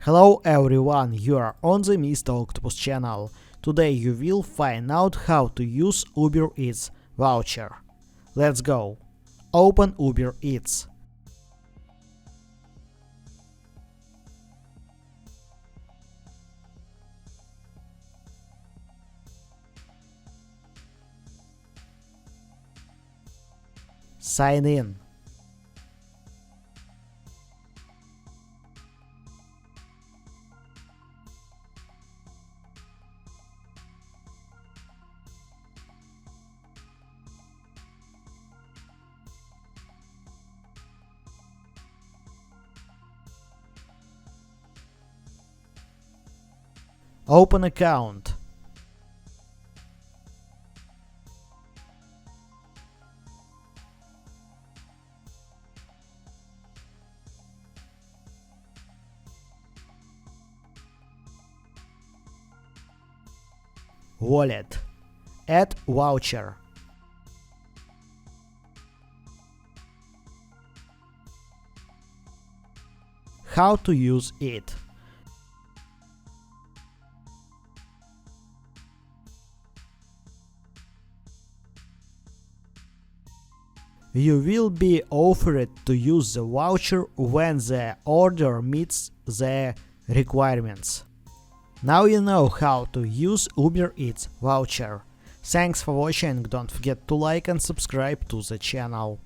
Hello everyone, you are on the Mr. Octopus channel. Today you will find out how to use Uber Eats voucher. Let's go. Open Uber Eats. Sign in. Open account. Wallet. Add voucher. How to use it. You will be offered to use the voucher when the order meets the requirements. Now you know how to use Uber Eats voucher. Thanks for watching, don't forget to like and subscribe to the channel.